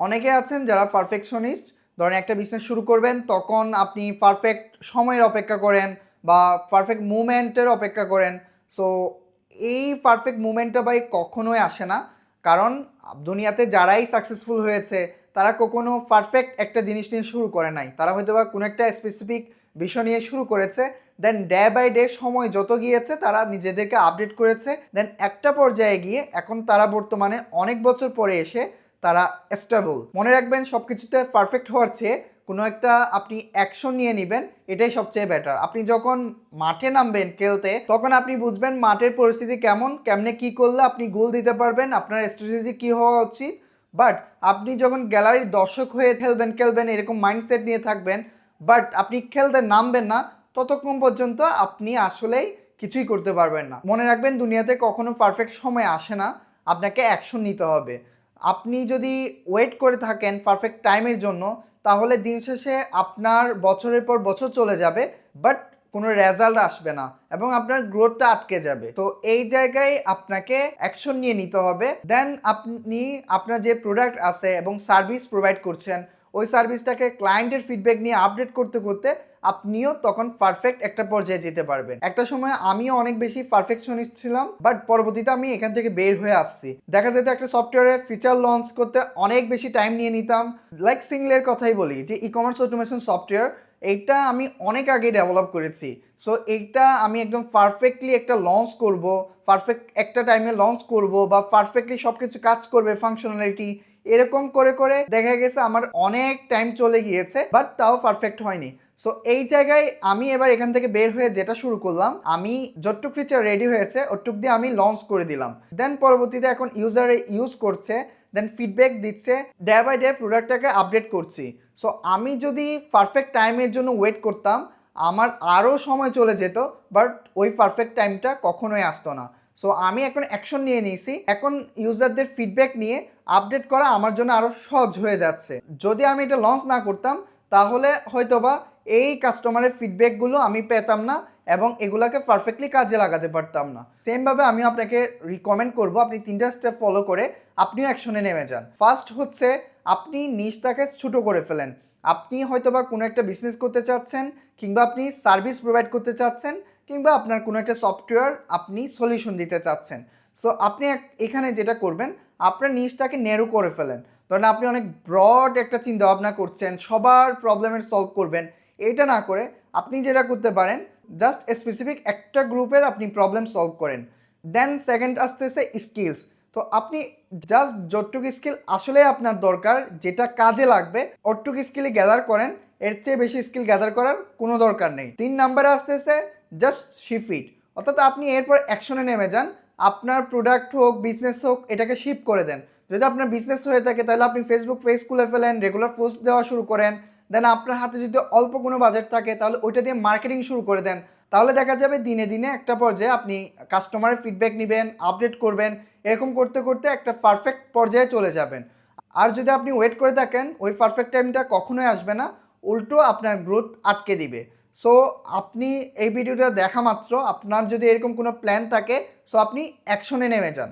অনেকে আছেন যারা পারফেকশনিস্ট। ধরেন একটা বিজনেস শুরু করবেন, তখন আপনি পারফেক্ট সময়ের অপেক্ষা করেন বা পারফেক্ট মুভমেন্টের অপেক্ষা করেন। সো এই পারফেক্ট মুভমেন্টটা ভাই কখনোই আসে না। কারণ দুনিয়াতে যারাই সাকসেসফুল হয়েছে তারা কখনো পারফেক্ট একটা জিনিস নিয়ে শুরু করে নাই। তারা হয়তো বা কোনো একটা স্পেসিফিক বিষয় নিয়ে শুরু করেছে, দেন ডে বাই ডে সময় যত গিয়েছে তারা নিজেদেরকে আপডেট করেছে, দেন একটা পর্যায়ে গিয়ে এখন তারা বর্তমানে অনেক বছর পরে এসে তারা স্টেবল। মনে রাখবেন, সব কিছুতে পারফেক্ট হওয়ার চেয়ে কোনো একটা আপনি অ্যাকশন নিয়ে নেবেন, এটাই সবচেয়ে বেটার। আপনি যখন মাঠে নামবেন খেলতে, তখন আপনি বুঝবেন মাঠের পরিস্থিতি কেমন, কেমনে কি করলে আপনি গোল দিতে পারবেন, আপনার স্ট্র্যাটেজি কি হওয়া উচিত। বাট আপনি যখন গ্যালারির দর্শক হয়ে খেলবেন এরকম মাইন্ডসেট নিয়ে থাকবেন, বাট আপনি খেলতে নামবেন না, ততক্ষণ পর্যন্ত আপনি আসলেই কিছুই করতে পারবেন না। মনে রাখবেন, দুনিয়াতে কখনো পারফেক্ট সময় আসে না, আপনাকে অ্যাকশন নিতে হবে। আপনি যদি ওয়েট করে থাকেন পারফেক্ট টাইমের জন্য, তাহলে দিন শেষে আপনার বছরের পর বছর চলে যাবে, বাট কোনো রেজাল্ট আসবে না এবং আপনার গ্রোথটা আটকে যাবে। তো এই জায়গায় আপনাকে অ্যাকশন নিয়ে নিতে হবে। দেন আপনি আপনার যে প্রোডাক্ট আছে এবং সার্ভিস প্রোভাইড করছেন, ওই সার্ভিসটাকে ক্লায়েন্টের ফিডব্যাক নিয়ে আপডেট করতে করতে আপনিও তখন পারফেক্ট একটা পর্যায়ে যেতে পারবেন। একটা সময় আমিও অনেক বেশি পারফেকশনিস্ট ছিলাম, বাট পরবর্তীতে আমি এখান থেকে বের হয়ে আসছি। দেখা যেত একটা সফটওয়্যারের ফিচার লঞ্চ করতে অনেক বেশি টাইম নিয়ে নিতাম। লাইক সিঙ্গলের কথাই বলি, যে ই কমার্স অটোমেশন সফটওয়্যার, এইটা আমি অনেক আগে ডেভেলপ করেছি। সো এইটা আমি একদম পারফেক্টলি একটা লঞ্চ করব, পারফেক্ট একটা টাইমে লঞ্চ করব বা পারফেক্টলি সব কিছু কাজ করবে ফাংশনালিটি, এরকম করে করে দেখা গেছে আমার অনেক টাইম চলে গিয়েছে, বাট তাও পারফেক্ট হয়নি। সো এই জায়গায় আমি এবার এখান থেকে বের হয়ে যেটা শুরু করলাম, আমি যতটুক ফিচার রেডি হয়েছে ওটুক দিয়ে আমি লঞ্চ করে দিলাম। দেন পরবর্তীতে এখন ইউজারে ইউজ করছে, দেন ফিডব্যাক দিচ্ছে, ডে বাই ডে প্রোডাক্টটাকে আপডেট করছি। সো আমি যদি পারফেক্ট টাইমের জন্য ওয়েট করতাম, আমার আরও সময় চলে যেত, বাট ওই পারফেক্ট টাইমটা কখনোই আসতো না। সো আমি এখন অ্যাকশন নিয়ে নিয়েছি, এখন ইউজারদের ফিডব্যাক নিয়ে আপডেট করা আমার জন্য আরও সহজ হয়ে যাচ্ছে। যদি আমি এটা লঞ্চ না করতাম, তাহলে হয়তোবা এই কাস্টমারের ফিডব্যাকগুলো আমি পেতাম না এবং এগুলাকে পারফেক্টলি কাজে লাগাতে পারতাম না। সেমভাবে আমি আপনাকে রিকমেন্ড করব আপনি 3টা স্টেপ ফলো করে আপনিও অ্যাকশনে নেমে যান। ফার্স্ট হচ্ছে, আপনি নিশটাকে ছোটো করে ফেলেন। আপনি হয়তোবা কোনো একটা বিজনেস করতে চাচ্ছেন, কিংবা আপনি সার্ভিস প্রোভাইড করতে চাচ্ছেন, কিংবা আপনার কোনো একটা সফটওয়্যার আপনি সলিউশন দিতে চাচ্ছেন। সো আপনি এখানে যেটা করবেন, আপনার নিশটাকে ন্যারো করে ফেলেন। ধরেন আপনি অনেক ব্রড একটা চিন্তা ভাবনা করছেন, সবার প্রবলেমের সলভ করবেন, এটা না করে আপনি যেটা করতে পারেন, জাস্ট স্পেসিফিক একটা গ্রুপের আপনি প্রবলেম সলভ করেন। দেন সেকেন্ড আসতেছে স্কিলস। তো আপনি জাস্ট যতটুকু স্কিল আসলে আপনার দরকার, যেটা কাজে লাগবে, অতটুকু স্কিলই গ্যাদার করেন। এর চেয়ে বেশি স্কিল গ্যাদার করার কোনো দরকার নেই। 3 নম্বরে আসতেছে জাস্ট শিপ ইট। অর্থাৎ আপনি এরপর অ্যাকশনে নেমে যান। আপনার প্রোডাক্ট হোক, বিজনেস হোক, এটাকে শিপ করে দেন। যদি আপনার বিজনেস হয়ে থাকে, তাহলে আপনি ফেসবুক পেজ খুলে ফেলেন, রেগুলার পোস্ট দেওয়া শুরু করেন। দেন আপনার হাতে যদি অল্প কোনো বাজেট থাকে, তাহলে ওইটা দিয়ে মার্কেটিং শুরু করে দেন। তাহলে দেখা যাবে দিনে দিনে একটা পর্যায়ে আপনি কাস্টমারের ফিডব্যাক নেবেন, আপডেট করবেন, এরকম করতে করতে একটা পারফেক্ট পর্যায়ে চলে যাবেন। আর যদি আপনি ওয়েট করে থাকেন, ওই পারফেক্ট টাইমটা কখনোই আসবে না, উল্টো আপনার গ্রোথ আটকে দিবে। সো আপনি এই ভিডিওটা দেখা মাত্র আপনার যদি এরকম কোনো প্ল্যান থাকে, সো আপনি অ্যাকশনে নেমে যান।